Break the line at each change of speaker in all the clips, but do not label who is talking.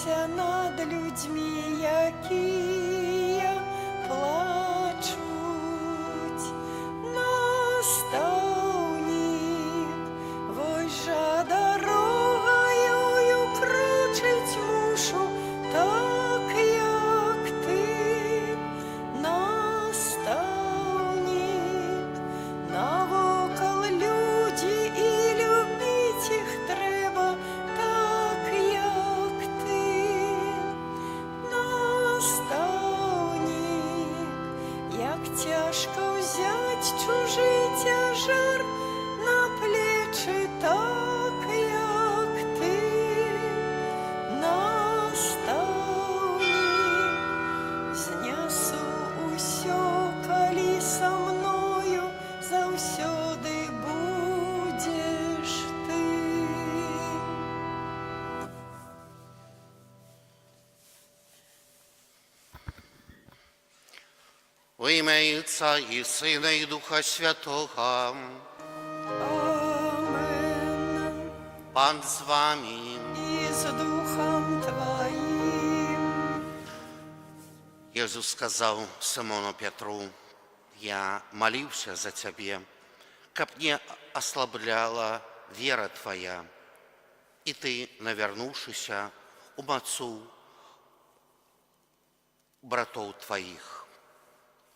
Змілуйся над людьми, якія плачуть. Наставник, вось жа дорогою крочить мушу, так як ти. Наставник, навокал люди і любить їх треба, так як ти. Наставник, як тяжко взять чужий тяжар на плечі, так як ти. Наставник, знесу усё, калі са мною заўсёды будзеш ты.
Во ім'я Отця і Сина і Духа Святого.
Амен.
Пан з вами.
І з Духом Твоїм.
Ісус сказав Симону Петру: «Я молився за тебе, каб не ослабляла вера твоя, і ти, навернувшися, умацуў братоў твоих».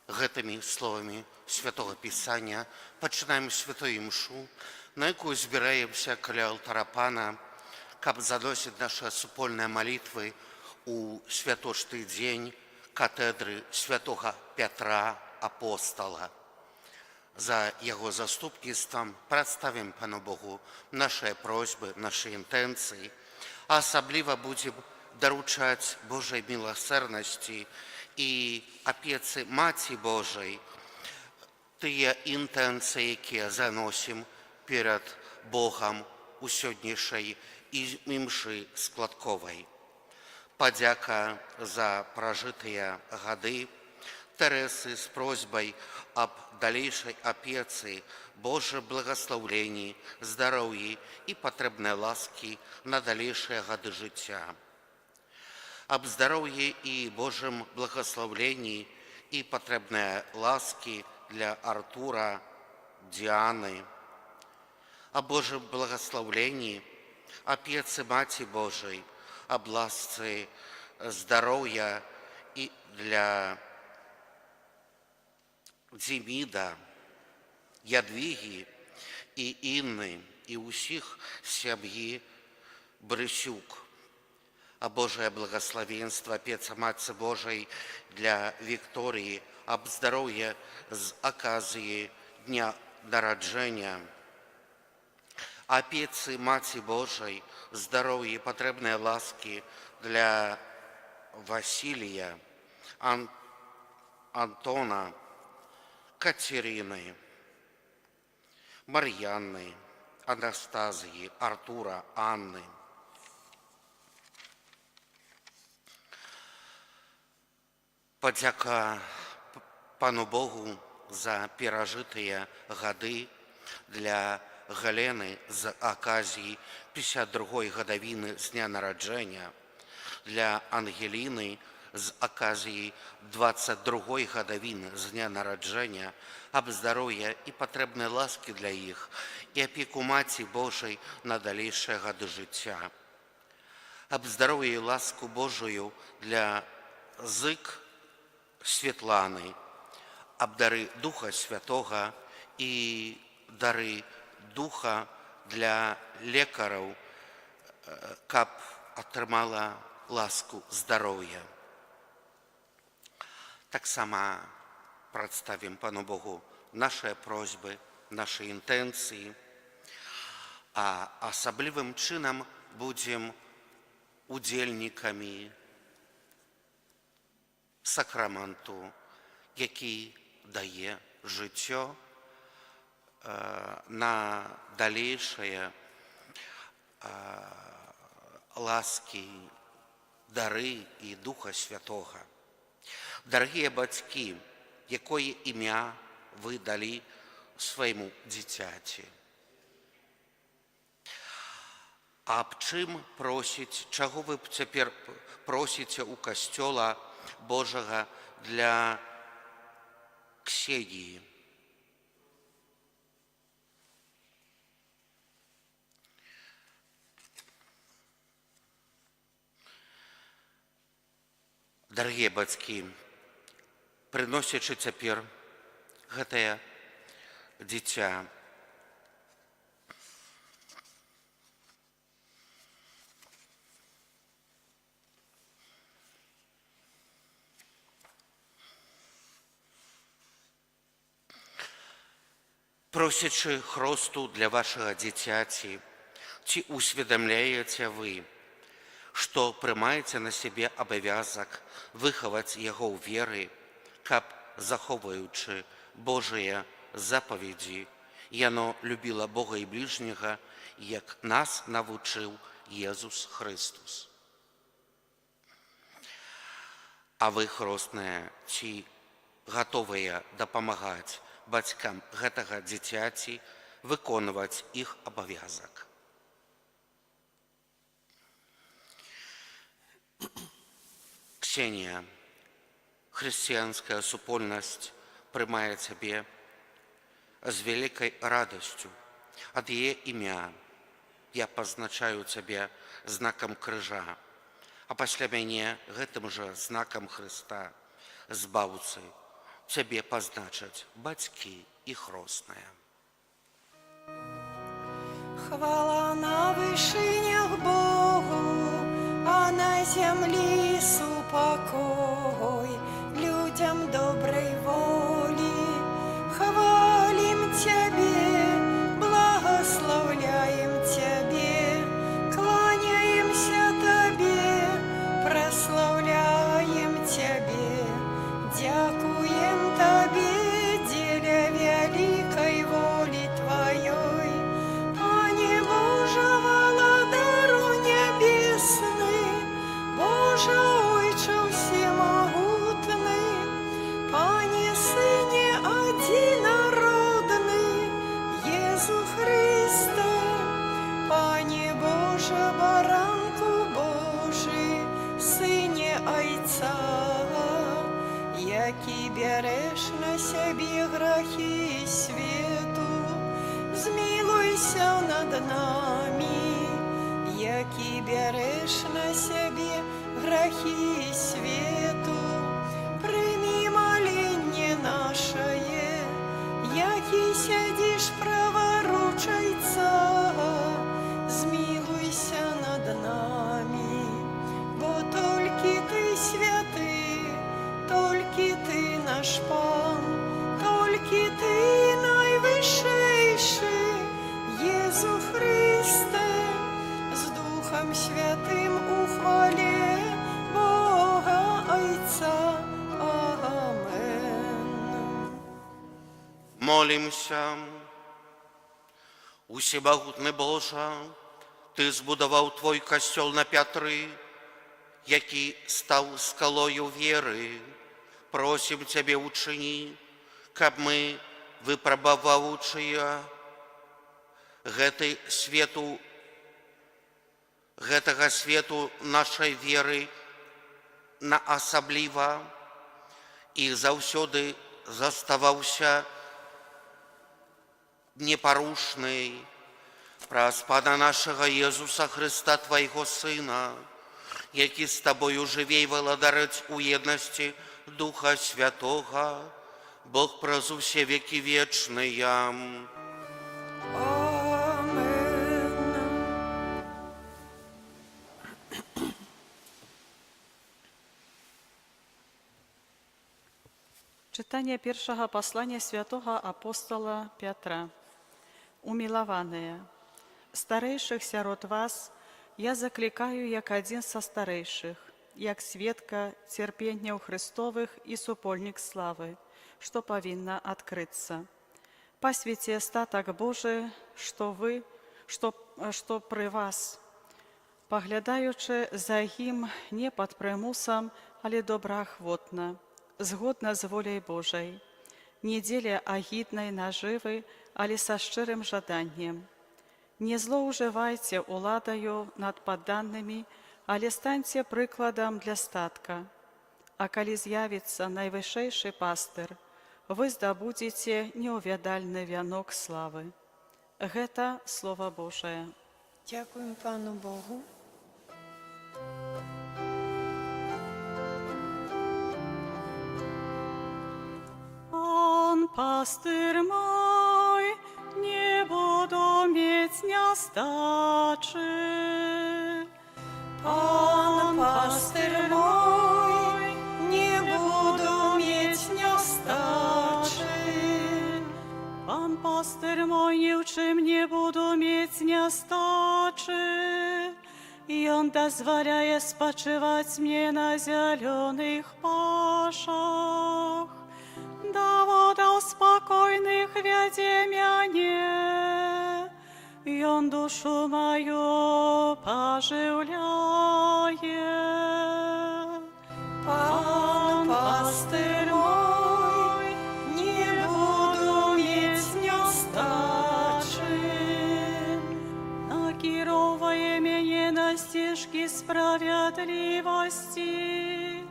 Гэтымі словамі Святого Пісання пачынаем святую імшу, на якую збіраемся каля алтара Пана, каб заносіць нашы супольныя малітвы у святочны дзень катедры святого Петра Апостола. За яго заступніцтвам прадставім Пану Богу нашыя просьбы, нашы інтэнцыі, а асабліва будзем даручаць Божай міласэрнасці і апецы Маці Божай тыя інтэнцыі, якія заносім перад Богам у сённяшняй імшы складковай. Падзяка за пражытыя гады Тэрэсы з просьбай аб далейшай апецы, Божым благаслаўленні, здароўі і патрэбнай ласкі на далейшыя гады жыцця. Аб здароўі і Божым благаслаўленні і патрэбныя ласкі для Артура, Діаны. Аб Божым благаслаўленні, апецы Маці Божай, аб ласцы здароўя і для Дзіміда, Ядвігі і Інны, і ўсіх сям'і Брысюк. А Божае благаславенства апеца Маці Божай для Вікторыі, аб здароўе з аказіі дня нараджэння. Апецы Маці Божай, здароўе і патрэбныя ласкі для Васілія, Антона, Кацерыны, Мар'яны, Анастазіі, Артура, Анны. Падзяка Пану Богу за перажытыя гады для Галены з аказіі 52-й гадавіны з дня нараджэння, для Ангеліны з аказіі 22-й гадавіны з дня нараджэння, аб здароўя і патрэбнай ласкі для іх і апеку Маці Божай на далейшыя гады жыцця. Аб здароўі і ласку Божую для Зык Светланы, аб дары Духа Святога і дары Духа для лекараў, каб атрымала ласку здароўя. Таксама прадставім Пану Богу нашыя просьбы, нашы інтэнцыі, а асаблівым чынам будзем удзельнікамі сакраменту, які дае жыццё на далейшыя ласкі, дары і Духа Святога. Дарагія бацькі, якое імя вы далі свайму дзіцяці? Аб чым просіць, чаго вы б цяпер просіце ў касцёла Божага для Ксенії. Дарагія бацькі, прыносячы цяпер гэтае дзіця, просячы хросту для вашага дзіцяці, ці усведамляеце вы, што прымаеце на сябе абавязак выхаваць яго ў веры, каб, захоўваючы Божыя запаведзі, яно любіла Бога і бліжняга, як нас навучыў Езус Христус. А вы, хростныя, ці гатовыя дапамагаць бацькам гэтага дзіцяці выконваць іх абавязак? Ксенія, хрысціянская супольнасць прымае цябе з вялікай радасцю. Ад яе імя я пазначаю цябе знакам крыжа, а пасля мяне гэтым жа знакам Хрыста, збаўцы, цябе пазначаць бацькі і хростныя.
Хвала на вышынях Богу, а на землі супокой людям доброй воли. Хвалим Тебе, благословляем Тебе, кланяемся Тебе, прославляем Тебе, дякуем Тебе, деля великой воли Твоей. Пане Боже, владару небесный, Боже, Ойче всемогутный, Пане Сыне одинородный, Езу Христе, Пане Боже, баранку Божий, Сыне Отца, які береш на себе грехи свету, змилуйся над нами, які береш на себе грехи свету, прими моление наше, які сидишь праворучайца, змилуйся над нами, бо только Ты святый, только Ты наш Пан, только Ты найвышейший, Езу Христе, с Духом Святым у хвале Бога Отца. Амен.
Молімся. Усемагутны Божа, Ты збудаваў Твой касцёл на Пятры, які стаў скалою веры. Просім Цябе, учыні, каб мы, выпрабаваючыя гэтага свету нашай веры наасабліва і заўсёды заставаўся непарушнай праз Пана нашага Езуса Христа, Твайго Сына, які з Табою жыве і валадарыць у еднасці Духа Святога, Бог праз усе векі вечныя.
Czytanie pierwszego послania świętego apostola Piotra. Умилованные, старейших сярод вас я закликаю, як один со старейших, як свідка терпения у Христовых и супольник славы, что повинно открыться. По свете статок Божий, что при вас, поглядаючи за им не под примусом, але доброохотно, згодно з волей Божей, не деля агідной наживы, але со щирым жаданнем. Не злоуживайте уладою над подданными, але станьце прыкладам для статка. А калі з'явіцца найвышэйшы пастыр, вы здабудзеце неўвядальны вянок славы. Гэта Слова Божае.
Дякуємо Пану Богу.
Pan pastyr mój, nie budu mieć niestaczy.
Pan pastyr mój, nie budu mieć niestaczy.
Pan pastyr mój, ni w czym nie budu mieć niestaczy. I on dozwalaje spoczywać mnie na zielonych paszach. Do wodach spokojnych wiedzie mnie, i on duшу мою поживляє.
Pan pastyr mój, nie budu mieć niestaczy.
Накіровує мене на стежки справедливости,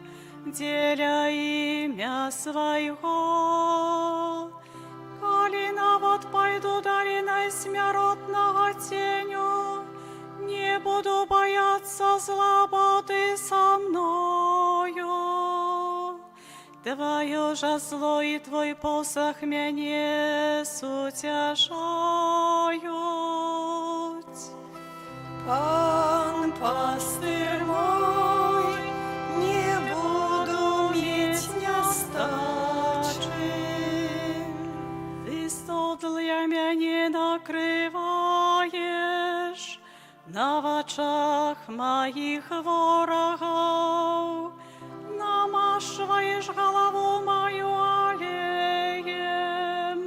деля ім'я Своего. Коли навод пойду долиной смертного теню, не буду бояться зла, бо Ты со мною. Твое жезло и Твой посох меня сутешают.
Pan pastyr mój, nie budu mieć niestaczy.
Ty стол для меня накрываешь, на очах моих ворогов, намашиваешь голову мою аллеем,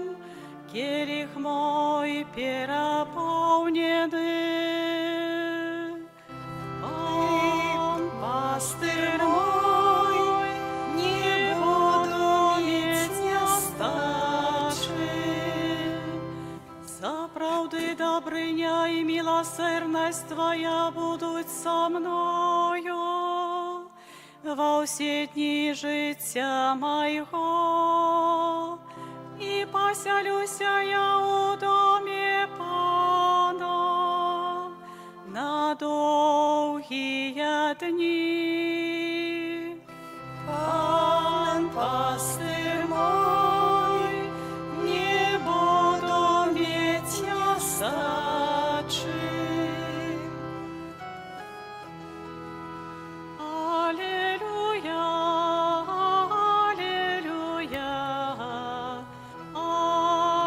келих мой переполненный. Пан
Пастир мой, не буду mieć niestaczy.
За правды добрыня и милосердность Твоя будут со мною во все дни життя моего, и поселюся я у доме Пана на долгие дни.
Pan pastyr mój, nie budu mieć niestaczy.
Аллилуйя, аллилуйя,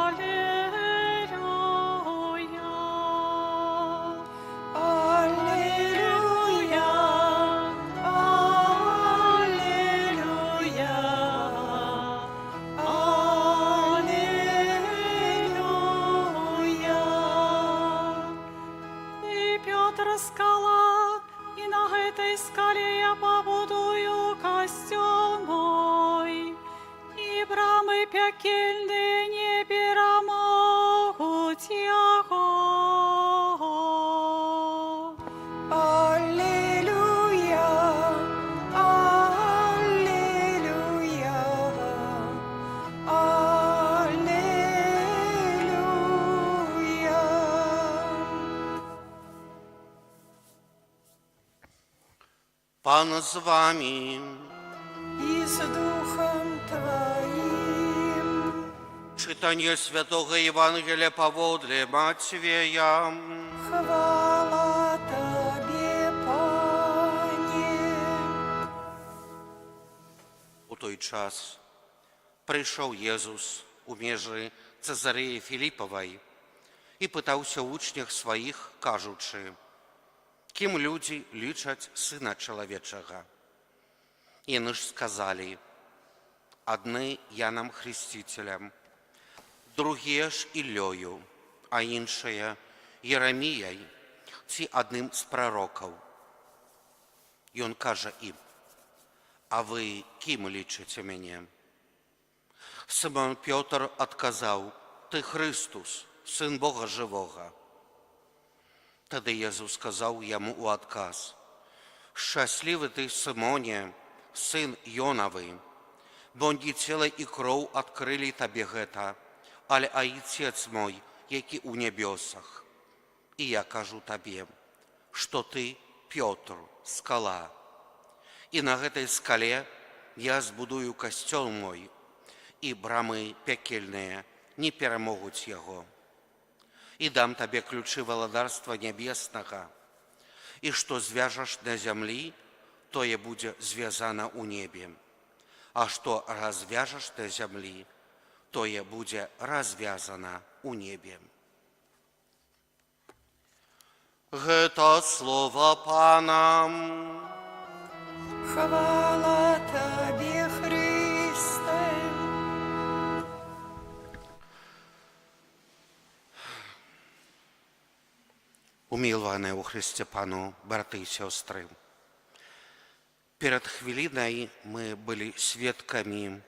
аллилуйя.
Аллилуйя, аллилуйя, аллилуйя.
Ты, Петр, скала, и на этой скале я побудую костел мой, и брамы пекельные не перемогут его.
Аллилуйя, аллилуйя, аллилуйя.
Пан з вами.
И с Духом Твоим.
Читание Святого Евангелия поводле Матвея.
Хвала Тебе, Пане.
У той час прийшов Єзус у межі Цезареї Філіпової і питався у учнях своїх, кажучи, ким люди лічать Сина Чоловічого? Яны ж сказали, одни Яном Хрестителем, другие ж Іллею, а іншие Єремією, ці одним з пророків. І він каже їм, а ви ким лічите мене? Симон Петр отказав, ти Христос, Син Бога Живого. Тоді Єсус сказав йому у отказ, Шчаслівы ты, Сымоне, сын Ёнавы, бо не цела і кроў адкрылі табе гэта, але Айцец мой, які ў нябёсах. І я кажу табе, што ты, Пётр, скала, і на гэтай скале я збудую касцёл мой, і брамы пякельныя не перамогуць яго. І дам табе ключы валадарства нябеснага, і што звяжаш на зямлі, тое будзе звязана ў небе, а што развяжаш на зямлі, тое будзе развязана ў небе. Гэта слова Пана.
Хвала Табе, Христе.
Умілваныя ў Христе Пану, браты і сёстры, перад хвілінай мы былі сведкамі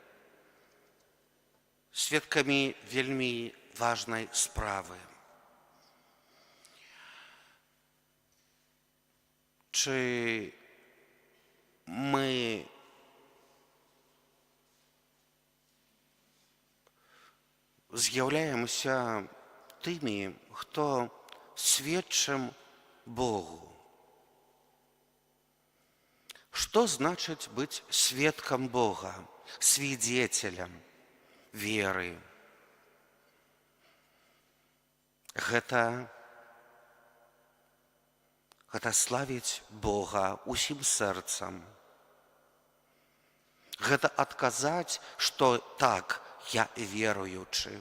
вельмі важнай справы. Чи ми з'являємося тими, хто свідчим Богу? Что значит быть свидком Бога, свидетелем веры? Гэта славіць Бога усім сэрцам. Гэта адказаць, што так, я веруючы.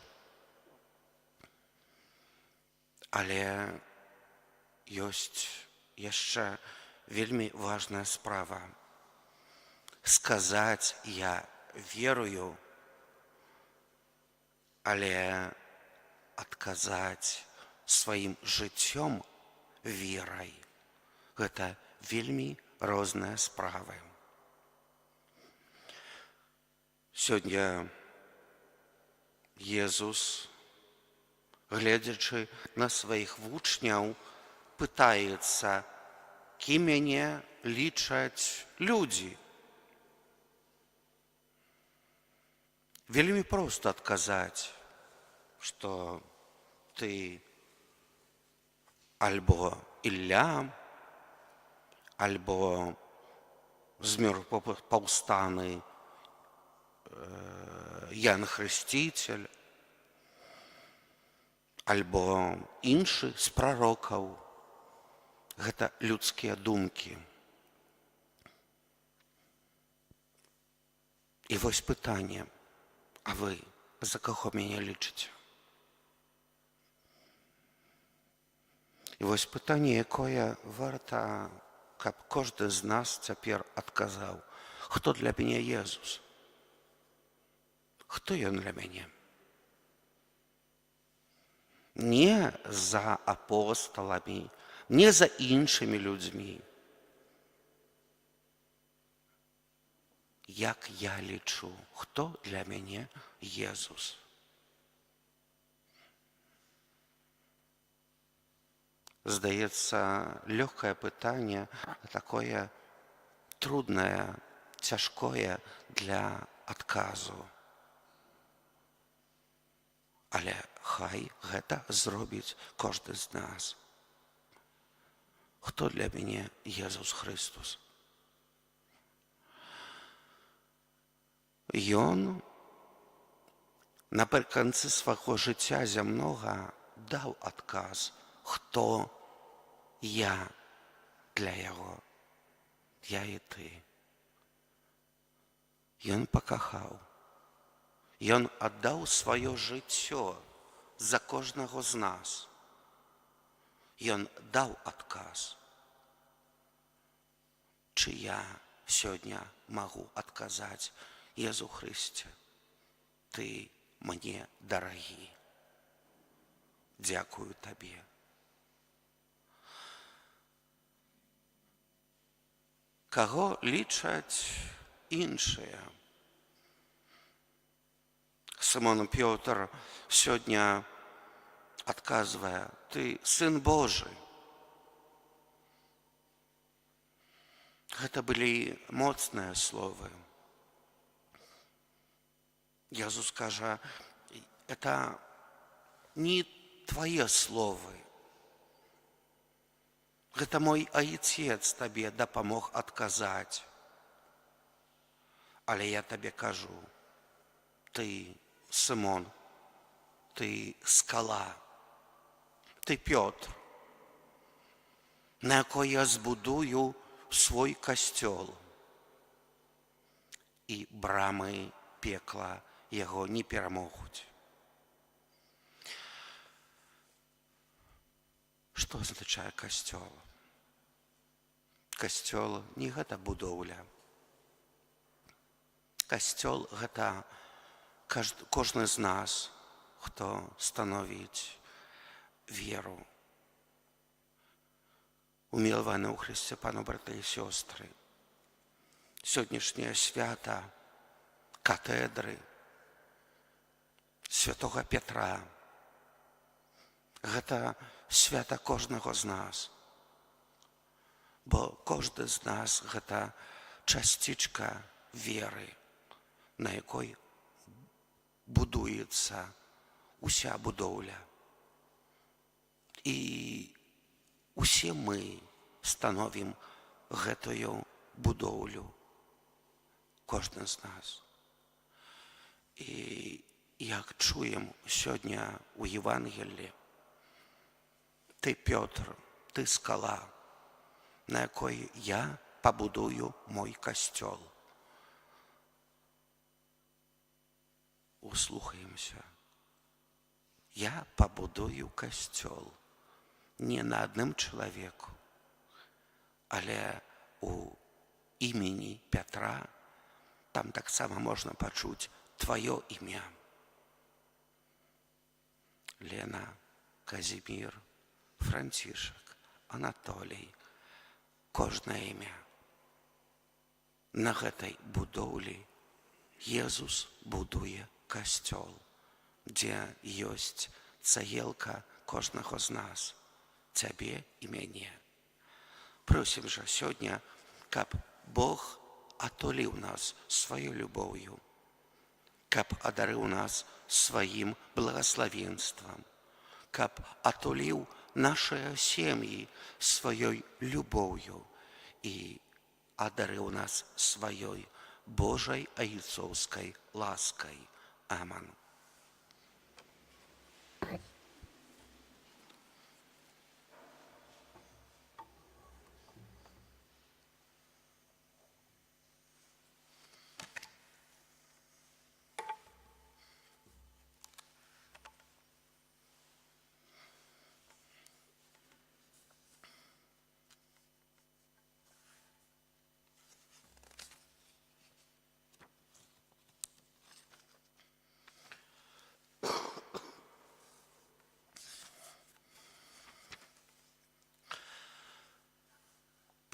Але ёсць яшчэ вельмі важная справа. Сказаць я верую, але адказаць сваім жыццём верай. Гэта вельмі розныя справы. Сёння Езус, гледзячы на сваіх вучняў, пытаецца, кім мяне лічаць людзі. Вельмі проста адказаць, што ты альбо Ілля, альбо змёртвапаўстаны Ян Хрысціцель, альбо іншы з прарокаў. Гэта людскія думкі. І вось пытанне, а вы за каго мяне лічыце? І вось пытанне, якое варта, каб кожны з нас цяпер адказаў. Хто для мяне Езус? Хто ён для мяне? Не за апосталамі, не за іншымі людзьмі. Як я лічу, хто для мяне Езус? Здаецца, лёгкае пытанне, такое труднае, цяжкое для адказу. Але хай гэта зробіць кожны з нас. Хто для мяне Езус Христос? Ён напрыканцы свайго жыцця зямнога даў адказ, хто я для яго, я і ты. Ён пакахаў. Ён аддаў сваё жыццё за кожнага з нас. Ён даў адказ. Чи я сёння магу адказаць Езу Хрысце, ты мне дарагі. Дзякую табе. Каго лічаць іншыя? Сымон Пётр сёння адказвае, ты сын Божы. Гэта былі моцныя словы. Иисус кажа, это не твои словы. Это мой Отец тебе допомог отказать. Але я тебе кажу, ты Симон, ты скала, ты Петр, на якой я збудую свой костел, і брамы пекла його не перемогуть. Што означае касцёл? Касцёл не гэта будоўля. Касцёл гэта кожны з нас, хто становіць веру. Умілаваны ў Христе пану браты і сёстры. Сённяшняе свята катедры святого Петра. Гэта свята кожнага з нас. Бо кожны з нас гэта частичка веры, на якой будуецца уся будоўля. І усе мы становім гэтую будоўлю, кожны з нас. І як чуем сёння у Євангелії, ты, Петр, ты скала, на якой я побудую мой костел. Услухаемся. Я побудую костел не на одним чоловіку, але у імені Петра там так само можна почути твое ім'я. Лена, Казимир, Францішек, Анатолій, кожне ім'я. На гэтай будоўлі Jesús будуе касцёл, дзе ёсць цэгелка кожнага з нас, цябе і мяне. Просім жа сёння, каб Бог атуліў нас сваёй любоўю, каб адарыў нас сваім благословенствам, каб атуліў нашыя сем'і сваёй любоўю і адарыў нас сваёй Божай айцоўскай ласкай. Аман.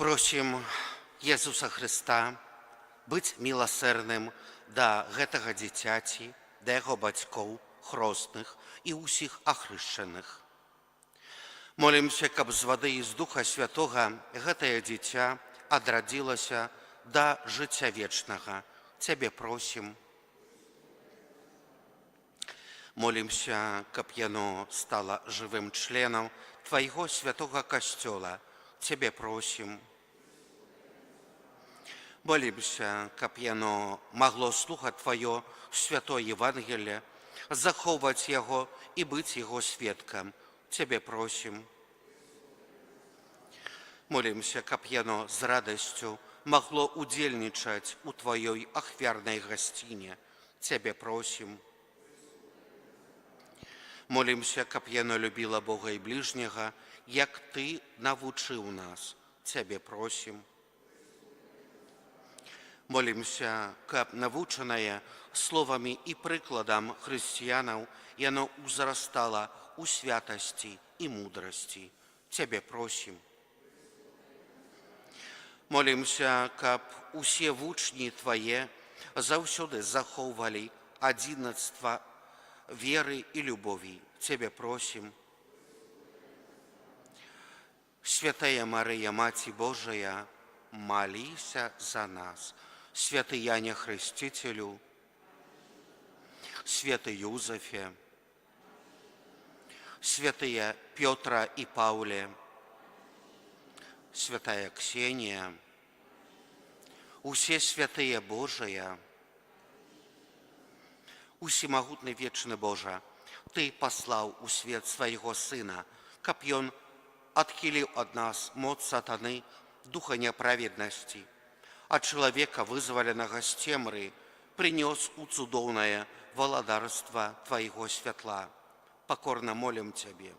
Просім Jesúsa Христа быць міласэрным да гэтага дзіцяці, да яго бацькоў, хросных і ўсіх ахрышчаных. Молімся, каб з вады і з Духа Святога гэтае дзіця адрадзілася да жыцця вечнага. Цябе просім. Молімся, каб яно стала жывым членам Твайго святога касцёла. Цябе просім. Молімся, каб яно магло слухаць Тваё святое Євангеліє, захоўваць яго і быць яго сведкам. Цябе просім. Молімся, каб яно з радасцю магло удзельнічаць у Тваёй ахвярнай гасціне. Цябе просім. Молімся, каб яно любіла Бога і ближняга, як Ты навучыў нас. Цябе просім. Молімся, каб навучанае словамі і прыкладам хрысціянаў яно ўзрастала у святасці і мудрасці. Цябе просім. Молімся, каб усе вучні Твае заўсёды захоўвалі адзінацтва веры і любові. Цябе просім. Святая Марыя, Маці Божая, молися за нас. Святый Яне Хрестителю, святый Юзефе, святые Петра и Пауле, святая Ксения, усе святые Божия, усемагутны вечны Божа, Ты послаў у свет свайго Сына, каб Ён адхіліў ад нас моц сатаны, духа няправеднасці, а чалавека, вызваленага з цемры, прынёс у цудоўнае валадарства Твайго святла. Пакорна молім Цябе,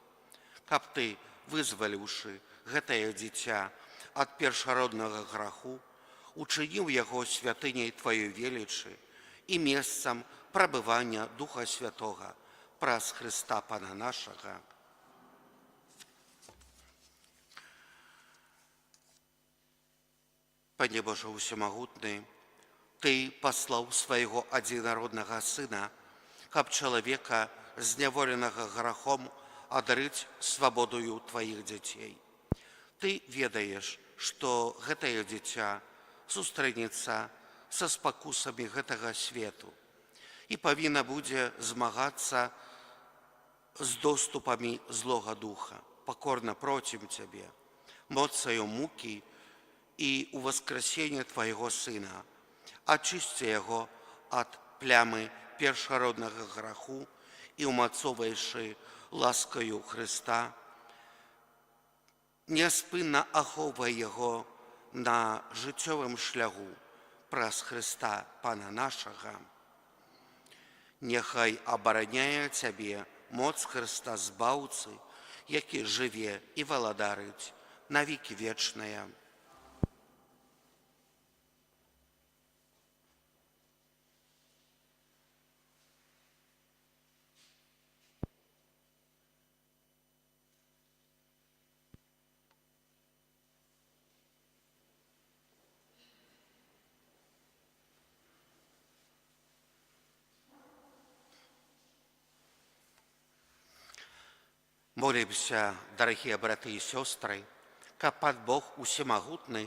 каб Ты, вызваліўшы гэтае дзіця ад першароднага граху, учыніў яго святыняй Тваёй велічы і месцам прабывання Духа Святога праз Хрыста Пана нашага. Пане Божа усемагутны, Ты паслаў свайго адзінароднага Сына, каб чалавека, зняволенага грахом, адарыць свабодою Тваіх дзяцей. Ты ведаеш, што гэтае дзіця сустрэнецца са спакусамі гэтага свету і павінна будзе змагацца з доступамі злога духа. Пакорна просім Цябе, моцаю мукі і у воскресенне Твайго Сына, ачысці яго ад плямы першароднага граху і умацоўваючы ласкаю Хрыста, няспынна ахоўвай яго на жыццёвым шляху праз Хрыста Пана нашага. Няхай абараняе Цябе моц Хрыста Збаўцы, які жыве і валадарыць на векі вечныя. Молімся, дарагія браты і сёстры, каб Пан Бог усемагутны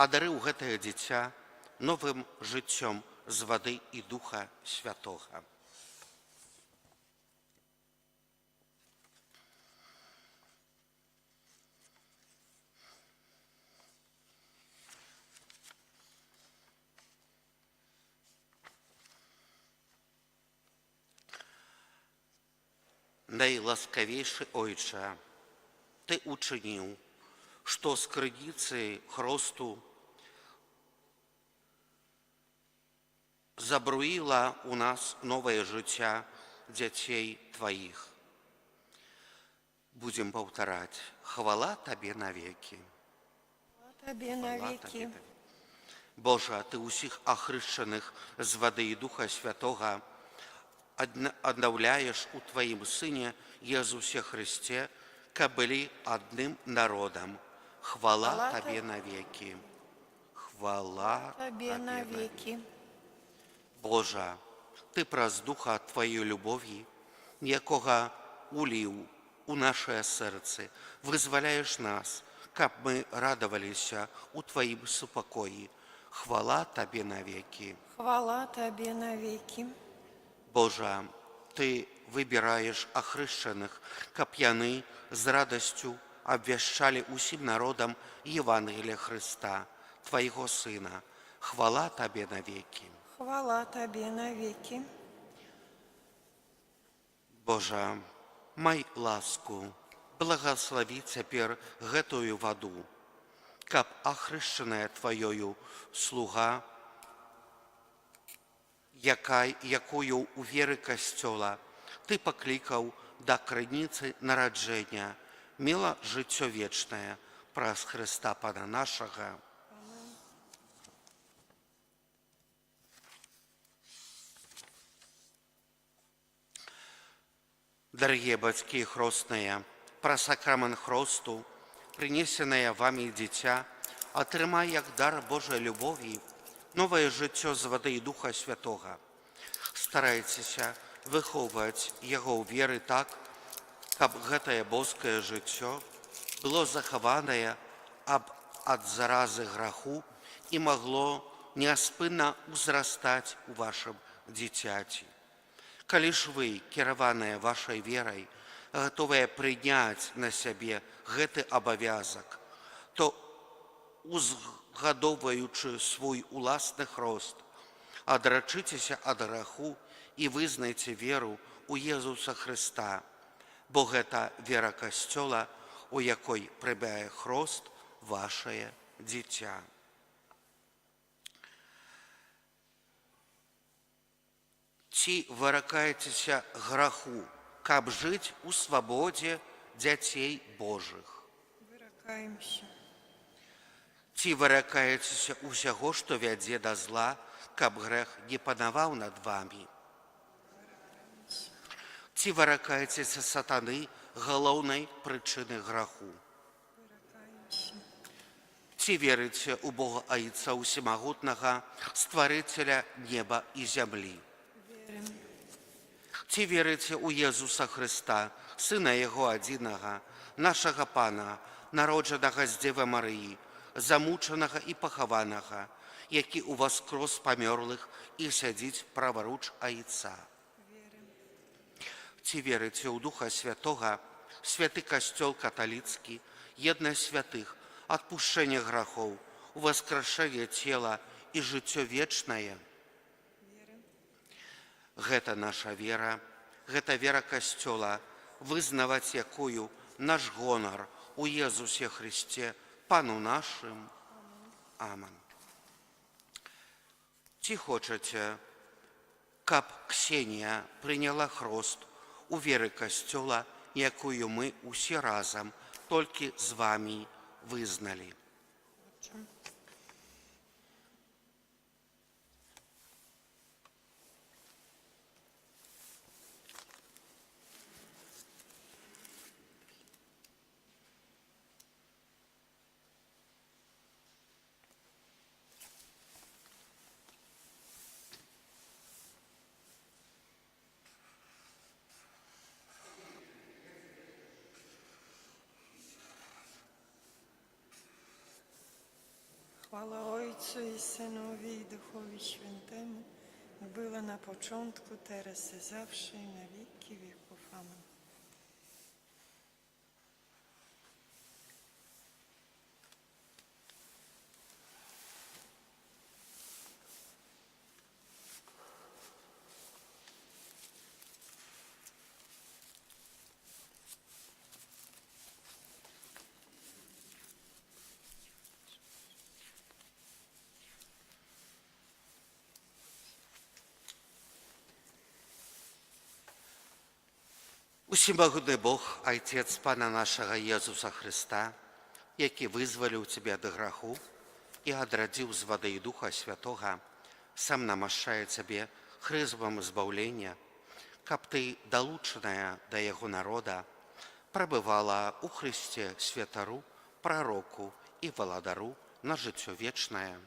адарыў гэтае дзіця новым жыццём з вады і Духа Святога. Найласкавейшы Ойча, Ты учыніў, што з крыніцы хросту забруіла у нас новае жыцця дзяцей Тваіх. Будзем паўтараць: хвала Табе навекі.
Табе навекі.
Божа, Ты ўсіх ахрышчаных з вады і Духа Святога аднаўляеш у Тваім Сыне Езусе Христе, каб былі адным народам. Хвала Табе навекі. Хвала
Табе навекі.
Божа, Ты праз Духа Тваёй любові, якога уліў у нашае сэрцы, вызваляеш нас, каб мы радаваліся у Тваім супакоі. Хвала Табе навекі.
Хвала Табе навекі.
Божа, Ты выбіраеш ахрышчаных, каб яны з радасцю абвяшчалі усім народам Євангелія Христа, Твайго Сына. Хвала Табе навекі.
Хвала Табе навекі.
Божа, май ласку, благослови цяпер гэтую ваду, каб ахрышчаная Тваёю слуга, якую у веры Касцёла Ты паклікаў да крыніцы нараджэння, мела жыццё вечнае праз Хрыста Пана нашага. Дарагія бацькі хросныя, праз сакрамент хросту, прынесенае Вамі дзіця, атрымай як дар Божай любові новае жыццё з вады і Духа Святога. Старайцеся выхоўваць яго ў веры так, каб гэтае боскае жыццё было захаванае ад заразы граху і магло няспынна ўзрастаць у вашым дзіцяці. Калі ж вы, кіраваныя вашай верай, гатовыя прыняць на сябе гэты абавязак, то, узгадоўваючы свой уласны хрост, адрачыцеся ад граху і вызнайце веру ў Езуса Хрыста, бо гэта вера Касцёла, у якой прыбяе хрост вашае дзіця. Ці выракаецеся граху, каб жыць у свабодзе дзяцей Божых?
Выракаемся.
Ці выракаецеся ўсяго, што вядзе да зла, каб грэх не панаваў над вамі? Ці выракаецеся сатаны, галоўнай прычыны граху?
Выракаемся.
Ці верыце ў Бога Айца Усімагутнага, стварыцеля неба і зямлі?
Верым.
Ці верыце ў Езуса Хрыста, Сына Яго адзінага, нашага Пана, народжанага з Дзевы Марыі, замучанага і пахаванага, які ўваскрос памёрлых і сядзіць праваруч Айца?
Верым.
Ці верыце ў Духа Святога, святы касцёл каталіцкі, еднасць святых, адпушчэнне грахоў, уваскрашэнне цела і жыццё вечнае?
Верым.
Гэта наша вера, гэта вера Касцёла, вызнаваць якую наш гонар у Езусе Христе, Пану нашым. Аман. Ці хочаце, каб Ксенія прыняла хрост у веры Касцёла, якую мы усе разам толькі з вамі вызналі?
Хочам. Chwała Ojcu i Synowi i Duchowi Świętemu, jak była na początku, teraz i zawsze i na wieki wieków. Amen.
Усімагутны Бог, Айцец Пана нашага Езуса Христа, які вызваліў цябе ад граху і адрадзіў з вады і Духа Святога, сам намашчае цябе хрызбам збаўлення, каб ты, далучаная да яго народа, прабывала ў Христе святару, прароку і валадару на жыццё вечнае.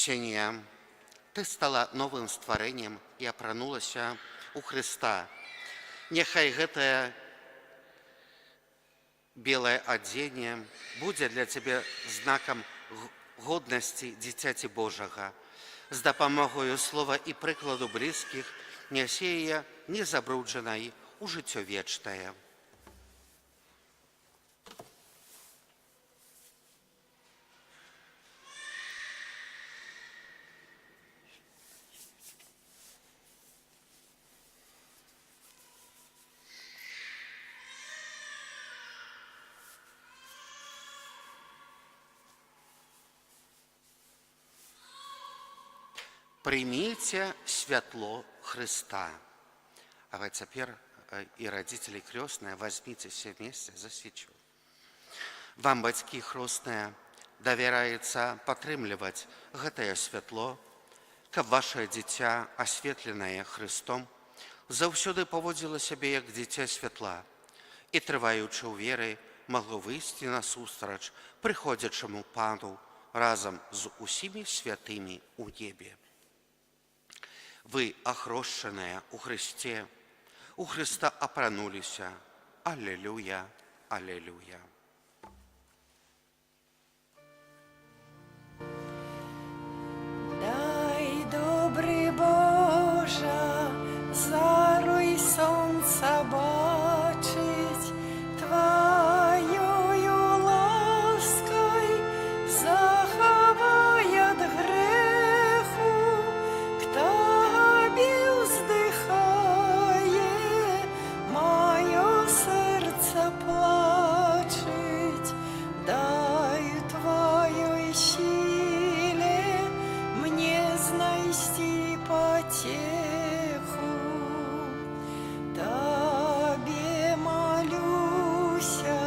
Ксенія, ты стала новым стварэннем і апранулася ў Хрыста. Няхай гэтае белае адзенне будзе для цябе знакам годнасці дзіцяці Божага. З дапамогою слова і прыкладу блізкіх нясе яе незабруджанай у жыццё вечнае. Прыміце святло Христа. А вы цяпер і родители крестные, возьмите все вместе за свечу. Вам, бацькі хростныя, давяраецца падтрымліваць гэтае святло, каб ваше дзіця, асветленае Христом, заўсёды паводзіла сябе як дзіця святла і, трываючы ў веры, магло выйсці насустрач прыходзячаму Пану разам з усімі святымі ў небе. Вы, ахрошчаныя ў Христе, у Христа апрануліся. Аллилуйя, аллилуйя.
Дай, добрий Боже, зару й сонця бачить, Твоєю ласкою заховай от греху, хто вздихає, моє серце плачить, дай Твоєї силі мне знайти потеху. Тебе молюся,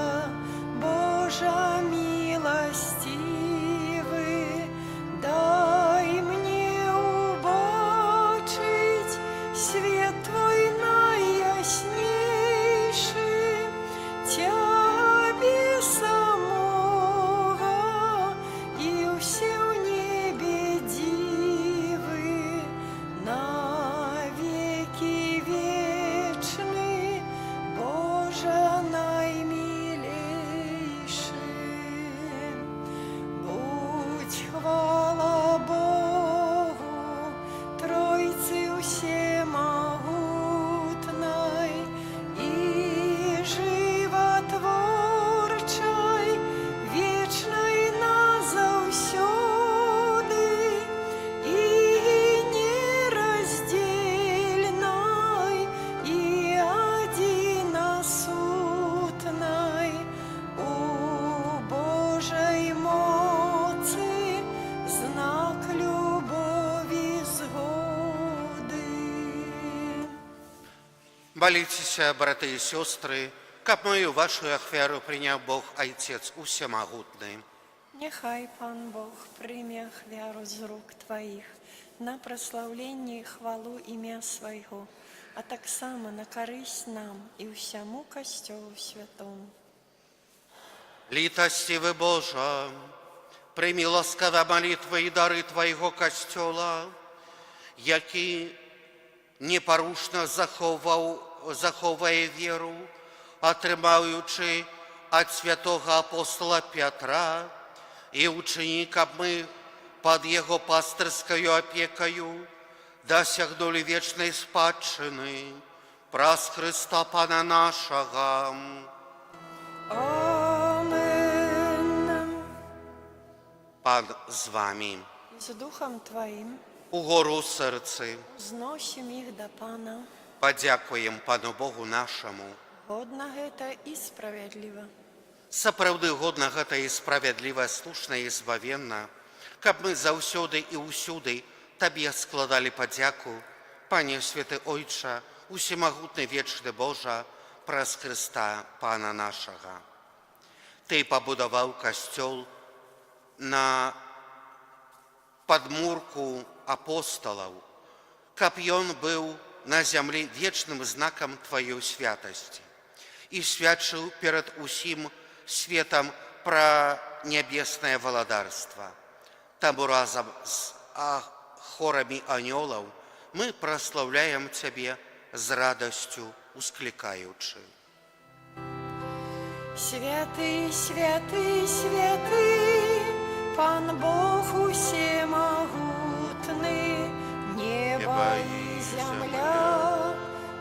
Боже милостивый, дай мне убачить свет Твой найяснейший, Тебе самого и все в небе дивы, навеки вечный, Боже наймилейший. Будь хвала Богу, Тройцы всемогутной и животворчей, вечной назавсёды и нераздельной и одиносутной, у Божей моцы знак любови згоды.
Молитеся, браты и сестры, каб мою вашу ахвяру прийняв Бог Отец Усемогутний.
Нехай Пан Бог прийме ахвяру з рук Твоїх на прославлення і хвалу ім'я Свого, а так само на користь нам і всьому Костьолу Святому.
Літостивый Боже, прийми ласкаве молитви і дари Твоєго Костьола, який непорушно заховує віру, отримаючи від святого апостола Петра, і учини, каб ми під його пастирською опікою досягнули вічної спадщини праз Христа Пана нашого.
Амен.
Пан з вами.
З Духом Твоїм
Угору серці
зносим їх до Пана,
подякуємо Пану Богу нашому.
годно гэта і справедливо.
Сапраўды годна гэта і справядліва, слушна і збавенна, каб мы заўсёды і ўсюды Табе складалі падзяку, Пане Святы Ойча, усемагутны вечны Божа, праз Христа Пана нашага. Ты пабудаваў касцёл на падмурку апостолаў, каб ён быў на зямлі вечным знакам Тваёй святасці і свядчыў перад усім светам пра нябеснае валадарства. Таму разам з хорамі анёлаў мы праслаўляем Цябе з радасцю усклікаючы.
Святый, святый, святый, Пан Бог усемогутный, небо и земля,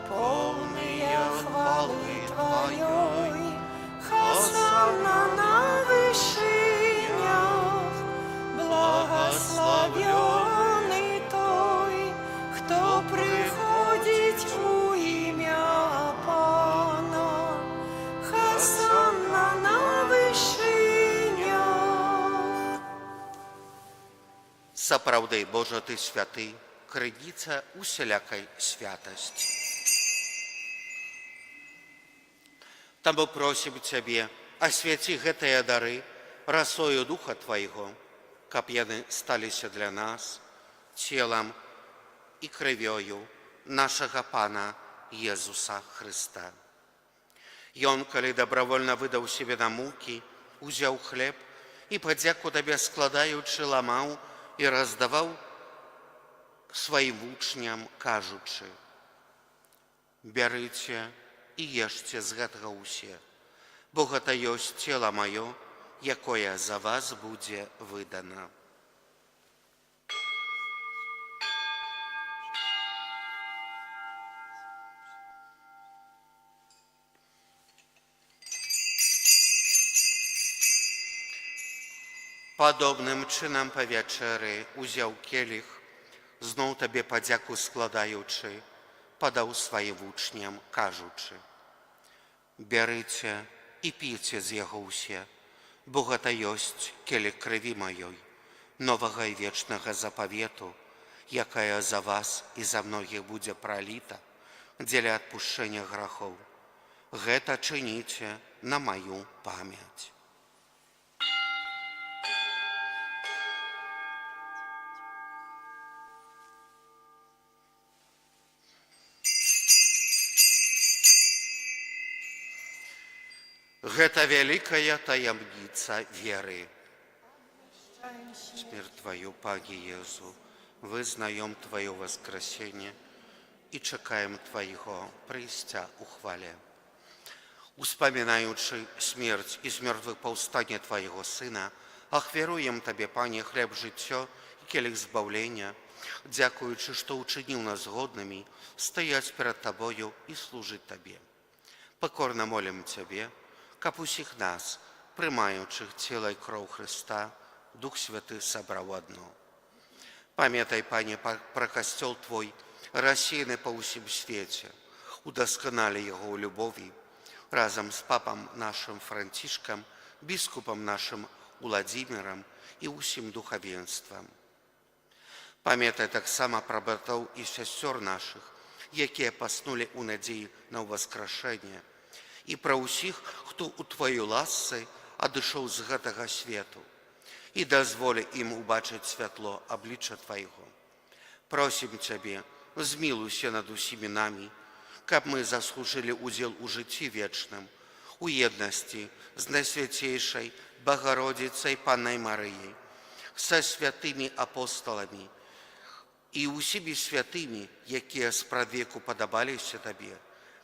полные хвалы Твоей. Хосанна на вышинях, благословенный Той, кто приходит у имя Пана. Хосанна на вышинях.
Сапраўды, Божа, Ты святы, крыніца усялякай святасці. Таму просім Цябе, асвяці гэтыя дары расою Духа Твайго, каб яны сталіся для нас целам і крывёю нашага Пана Езуса Хрыста. Ён, калі добровольна выдаў себе на мукі, узяў хлеб і падзяку Табе складаючы ламаў і раздаваў сваім вучням, кажучы: «Бярыце і ешце з гэтага ўсе, бо гэта ёсць цела маё, якое за вас будзе выдана». Падобным чынам па вячэры узяў келіх, зноў Табе падзяку складаючы, падаў сваім вучням, кажучы: «Бярыце і піце з яго ўсе, бо гэта ёсць келіх крыві маёй, новага і вечнага запавету, якая за вас і за многіх будзе праліта дзеля адпушчэння грахоў. Гэта чыніце на маю памяць». Гэта вялікая таямніца веры. Смерть Твою, Пане Езу, вызнаем Твое воскресение и чекаем Твоего прийстя у хвале. Успоминаючи смерть и мертвых повстання Твоего Сына, ахвяруем Тебе, Пане, хлеб життя и келих збавлення, дякуючи, что учинил нас годными стоять перед Тобою и служить Тебе. Покорно молим Тебе, каб усіх нас, приймаючих тіло й кров Христа, Дух Святий собрав одно. Пам'ятай, Пане, про костел Твой, рассеянный по усім свете, удосконали его у любови, разом с папом нашим Франтишком, біскупом нашим Владимиром и усім духовенством. Пам'ятай так само про братов и сестер наших, які поснули у надії на воскрешення, і про усіх, хто у Твоїй ласці одійшов з гэтага свету, і дозволі ім убачити святло обличчя Твоего. Просим Тебе, змилуйся над усіми нами, каб ми заслужили удел у житті вечном, у єдності з Найсвятейшей Богородицей Панной Марией, со святыми апостолами і усіми святыми, які спрадвеку подобалися Тебе,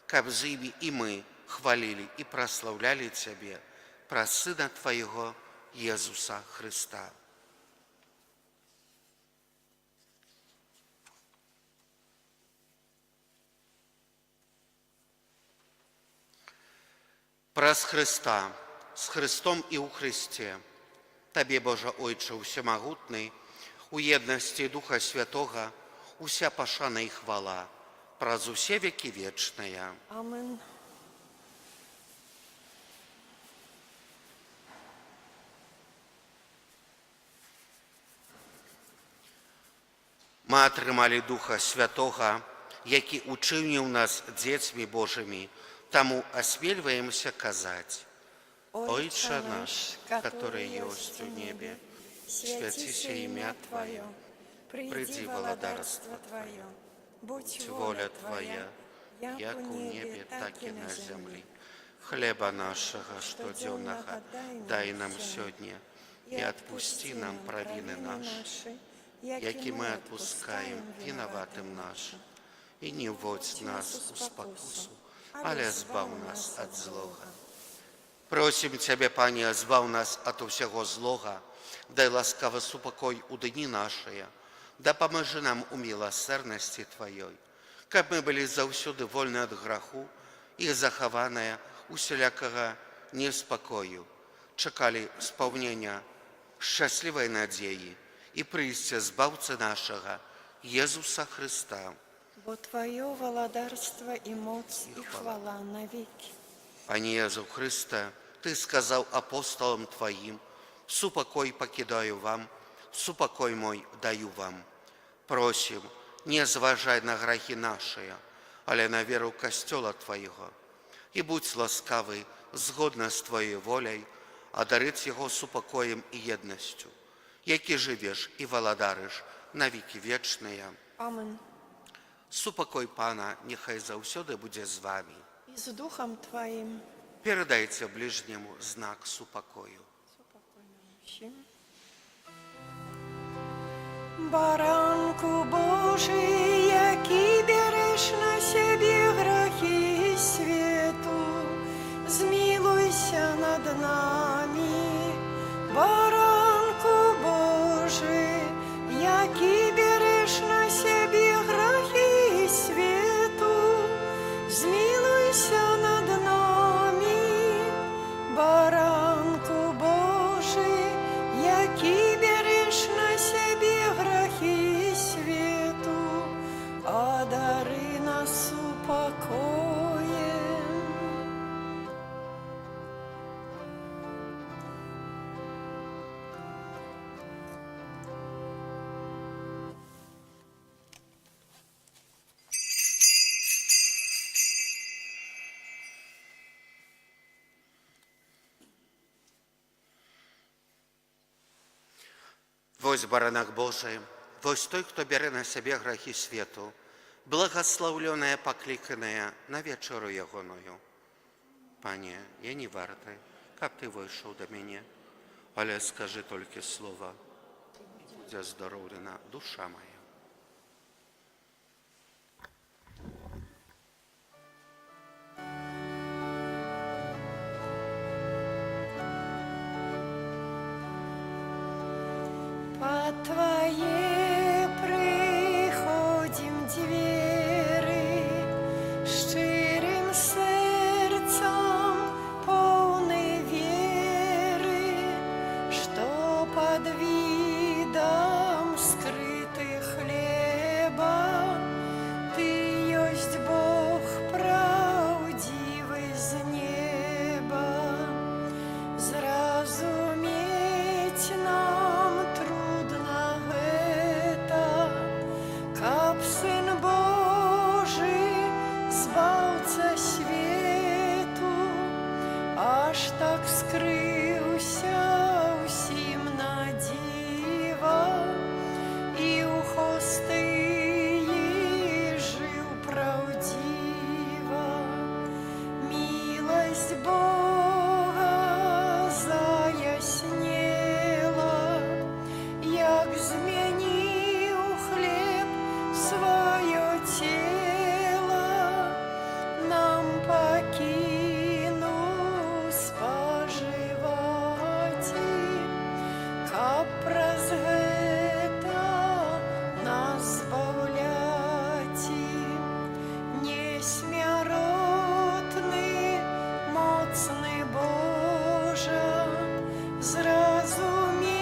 каб з ими і ми хвалили и прославляли Тебе, про Сына Твоего Иисуса Христа. Праз Христа, с Христом и у Христе, Тебе, Боже Ойче Всемогутний, у єдності Духа Святого, уся пошана и хвала, праз усе веки вечные.
Амен.
Мы атрымалі Духа Святого, які учыніў нас дзецьмі Божымі, таму асмельваемся казаць: «Ойче наш, который есть у небе, святися имя Твое, приди владарство Твое, будь воля Твоя, як у небе, так и на земле. Хлеба нашего штодзённага дай нам сёння, и отпусти нам провины наши, які мы отпускаем виноватым нашим, и не вводь нас у спокусу, але збав нас от злого». Просим Тебе, Пане, збав нас от усього злога, дай ласкавый супокой у дни наши, да поможи нам у милосердности Твоей, каб мы были заўсёды вольны от граху и захаваныя усялякага неспокою, чекали исполнения счастливой надеи и прийстя Збавцы нашего, Иисуса Христа.
Бо Твое владарство и моц и хвала навеки.
Пане Иисус Христе, Ты сказал апостолам Твоим: «Супокой покидаю вам, супокой мой даю вам». Просим, не зважай на грахи наши, але на веру Костела Твоего, и будь ласкавый, згодно с Твоей волей, одарить его супокоем и едностью, яки живешь и володаришь на веки вечные.
Amen.
Супокой Пана нехай заўсёды буде з вами.
И с Духом Твоим.
Передайте ближнему знак супокою.
Баранку Божий, який береш на себе грехи свету, змилуйся над нами. Баранку Божий, який береш на себе грехи свету, змилуйся над нами. Баранку Божий, який береш на себе грехи свету, одари нас упокоем.
Вось баранак Божий, вось той, хто бере на себе грехи свету, благословленное, покликанное на вечеру ягоною. Пане, я не варты, каб ты вийшов до мене, але скажи тільки слово, і буде здоровлена душа моя.
Под Твои приходим двери, щирым сердцем полны веры, что под видом скрытых хлеба Ты есть Бог правдивый з неба. Зразуметь нам трудно это, каб Сын Божий, Збавца свету, аж так скрыўся усім на диво, и у хостыі жыў правдиво. Милость Бога заяснела, як змяніў хлеб свое тело, нам пакінуў спажываці, каб праз гэта нас збаўляці. Несмяротны, моцны Божа, зразумець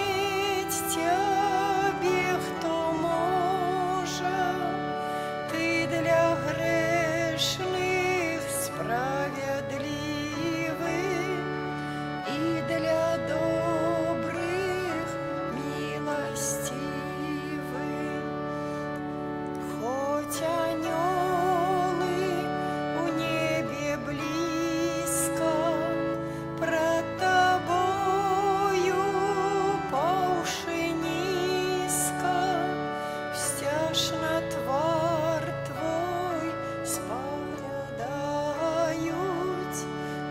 Цябе хто можа. Ты для грэшных справядлівы і для добрых милостивы. Хоть анёлы у небе близко, пред Тобою паўшы низко, всяж на твар Твой споглядаюць,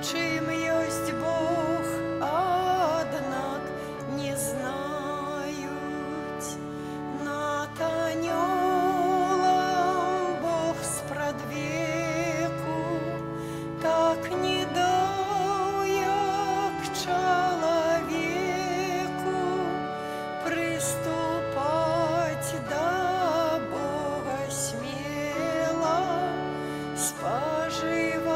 чым ёсць Бог, аднак не знаюць. Над анёлам Бог спрадвеку так не даў, як чалавеку, прыступаць да Бога смела, спажываць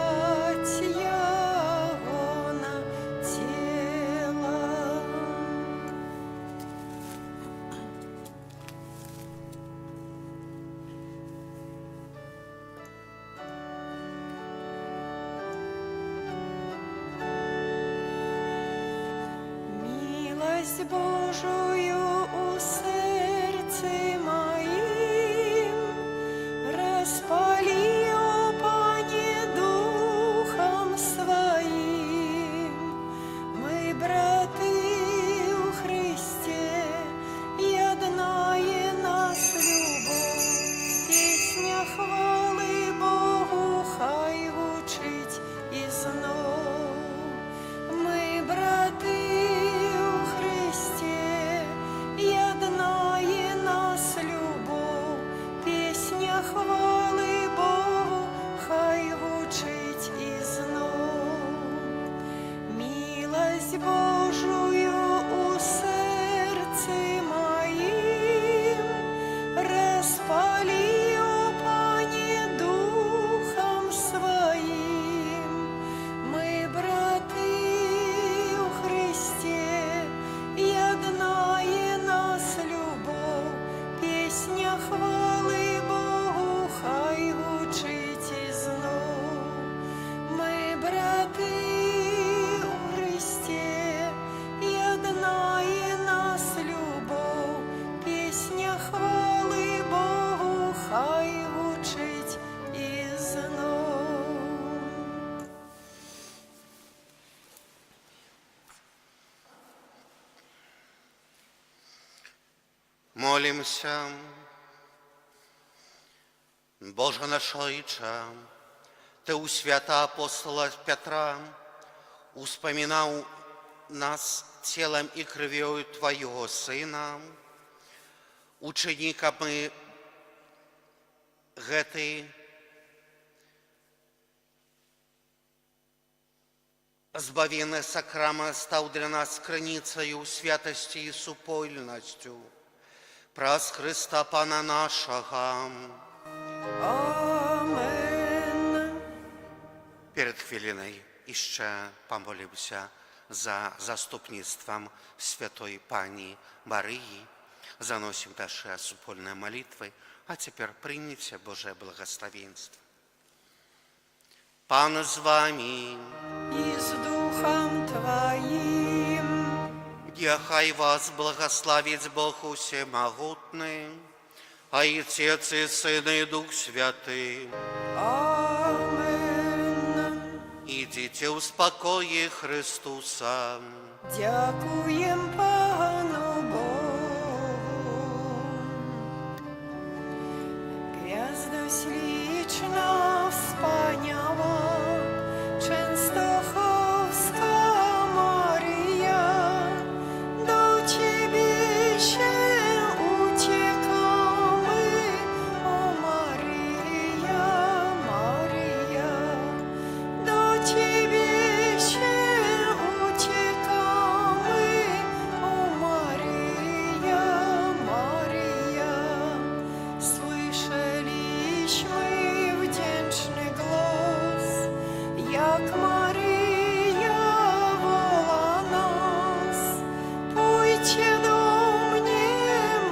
ягона цела. Милость Божию у сердце моим
Помолимся. Боже наш Отче, Ты у свята апостола Петра успоминал нас телом и кровью Твоего Сына, учениками гэтай збавенный сакрама стал для нас краницею святости и супольностью. Праз Христа Пана нашего.
Amen.
Перед хвилиной еще помолимся за заступництвом Святой Пани Марии. Заносим наши супольные молитвы, а теперь примите Божие благословенство. Пан с вами.
И с Духом Твоим.
Яхай вас благословит Бог Всемогутный, Отец и Сын и Дух Святый.
Amen.
Идите в спокое Христуса.
Дякуем Пану Богу. Gwiazda śliczna wspaniała, Częstochowska Maryja, do Ciebie się uciekamy, o Maryja, Maryja, do Ciebie się uciekamy, o Maryja, Maryja. Słyszeliśmy wdzięczny głos, jak Maryja woła nas. Pójdźcie do mnie,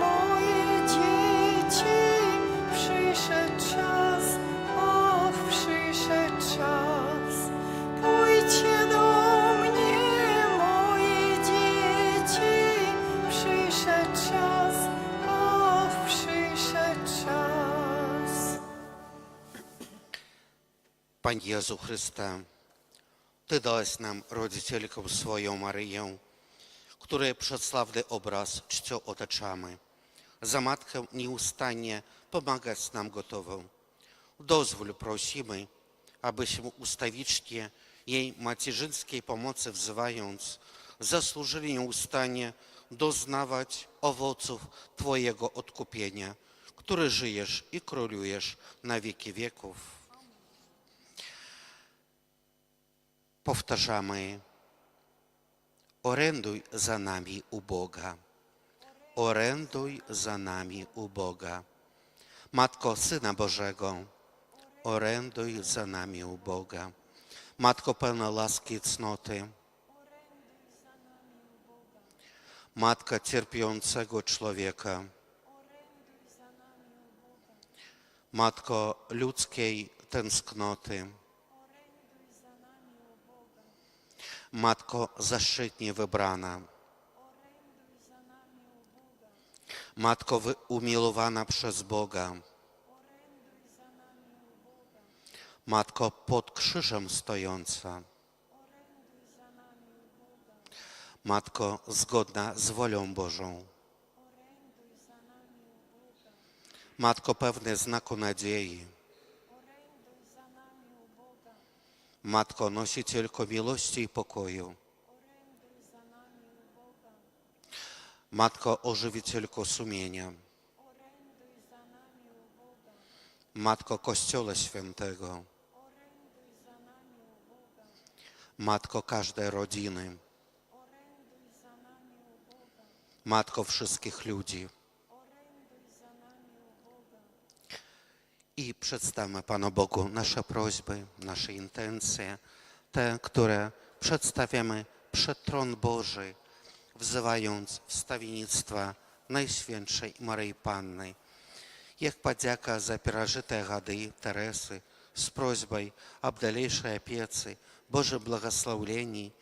moje dzieci, przyszedł czas, ach, przyszedł czas. Pójdźcie do mnie, moje dzieci, przyszedł czas, ach, przyszedł czas.
Пань Єзу Христа, Ты далась нам родительку свою Марию, której przedsławny obraz czcio otaczamy. Za Matkę nieustannie pomagać nam gotową. Dozwól prosimy, abyśmy ustawicznie jej macierzyńskiej pomocy wzywając, zasłużyli nieustannie doznawać owoców Twojego odkupienia, który żyjesz i królujesz na wieki wieków. Powtarzamy: oręduj za nami u Boga. Oręduj za nami u Boga. Matko Syna Bożego, oręduj za nami u Boga. Matko pełna łaski i cnoty, Matka cierpiącego człowieka, Matko ludzkiej tęsknoty, Matko zaszczytnie wybrana, Matko umiłowana przez Boga, Matko pod krzyżem stojąca, Matko zgodna z wolą Bożą, Matko pewna znaku nadziei, Matko nosicielko miłości i pokoju, Matko ożywicielko sumienia, Matko Kościoła Świętego, Matko każdej rodziny, Matko wszystkich ludzi. I przedstawmy Panu Bogu nasze prośby, nasze intencje, te, które przedstawiamy przed tron Boży, wzywając wstawiennictwa Najświętszej Maryi Panny. Як подяка за пережитые годы Тересы с просьбой об дальнейшей опеце, Божьем благословении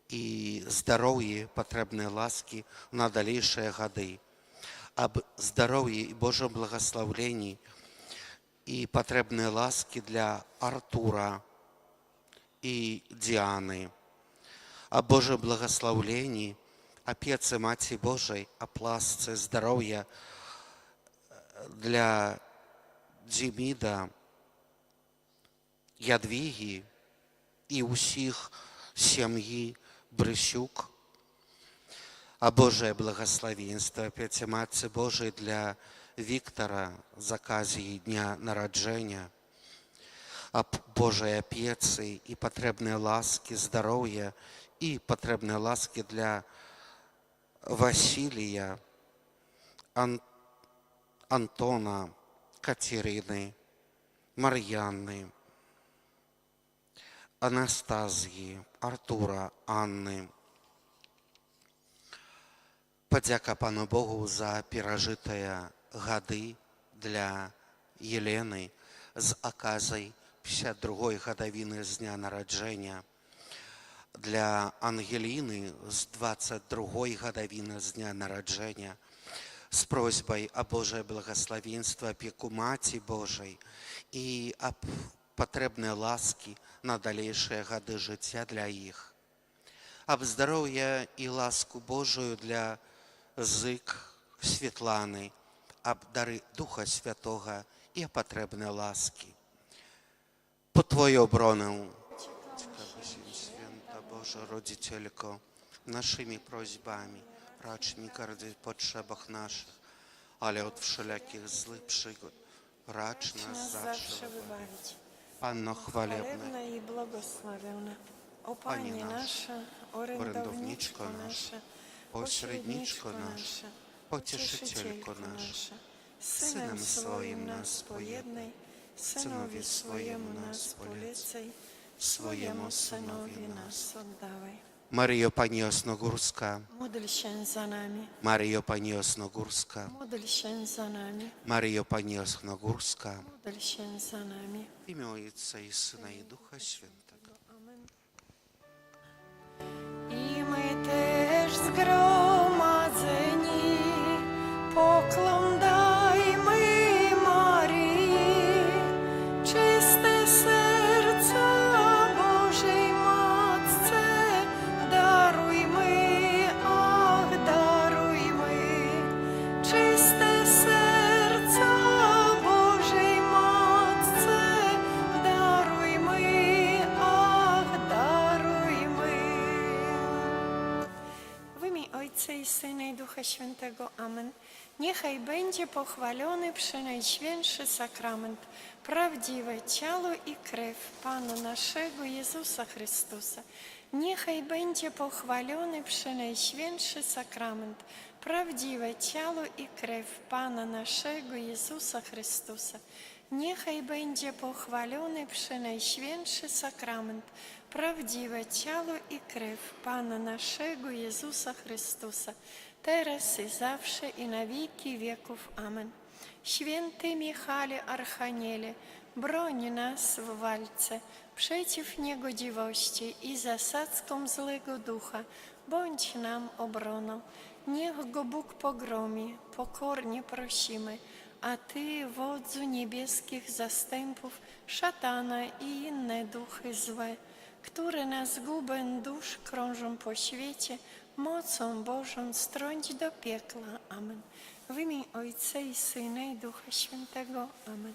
и здоровье, потребной ласки на дальнейшие годы, об здоровье и Божьем благословении и потребной ласки для Артура и Дианы, о Божьем благословении, опеце Матери Божией, о ласце, здоровья для Деміда, Ядвіги і усіх сім'ї Брисюк. А Божие благословенство Пяці Матці Божої для Віктора з оказії дня народження, а Божої опеці і потрібної ласки, здоров'я і потрібної ласки для Василія, Антона, Катерини, Мар'яни, Анастазії, Артура, Анни. Подяка Пану Богу за пережитые годы для Елены з оказой 52-й годовины з дня народження, для Ангелины з 22-й годовины з дня народження, с просьбой о Божие благословенство, опеку Маті Божией и об потребной ласки на дальнейшие годы життя для их, об здоровье и ласку Божию для Зик, Світлани, об дари Духа Святого і о потребной ласки. По Твою оборону, Свята Божа Родителько, нашими просьбами, рacz mi gardzić w potrzebach naszych, ale od wszelakich złych przygód racz nas zawsze wybawić. Panno chwalebna
Хвалебна і благословена, о
Пані
Пані наша, орендовничко наша, посередничко наша, потішителько наша, Сином Своїм нас поєднай, Синові Своєму нас поліцей, Своєму Синові нас отдавай.
Maryjo Pani Osnogórska,
Módl się za nami,
Maryjo Pani Osnogórska,
módl się za nami,
Maryjo Pani Osnogórska,
módl się za nami.
w imię Ojca i Syna i Ducha Świętego.
Amen. I my też zgromadzeni poglądajmy Maryi, czyste serca Bożej Matce darujmy, ach darujmy, czyste serca Bożej Matce darujmy, ach darujmy. W imię Ojca i Syna i Ducha Świętego. Amen. Niechaj będzie pochwalony Przenajświętszy Sakrament, prawdziwe ciało i krew Pana naszego Jezusa Chrystusa. Niechaj będzie pochwalony Przenajświętszy Sakrament, prawdziwe ciało i krew Pana naszego Jezusa Chrystusa. Niechaj będzie pochwalony Przenajświętszy Sakrament, prawdziwe ciało i krew Pana naszego Jezusa Chrystusa, teraz i zawsze i na wieki wieków. Amen. Święty Michale Archaniele, broń nas w walce przeciw niegodziwości i zasadzkom złego ducha, bądź nam obroną. Niech go Bóg pogromi, pokornie prosimy, a Ty, wodzu niebieskich zastępów, szatana i inne duchy złe, które na zgubę dusz krążą po świecie, mocą Bożą strąć do piekla. Amen. W imię Ojca i Syna i Ducha Świętego. Amen.